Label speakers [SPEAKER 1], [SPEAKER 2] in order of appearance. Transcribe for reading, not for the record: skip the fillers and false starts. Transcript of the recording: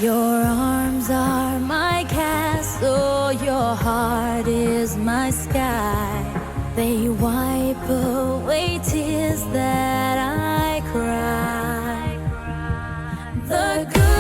[SPEAKER 1] Your arms are my castle, your heart is my sky. They wipe away tears that I cry. The good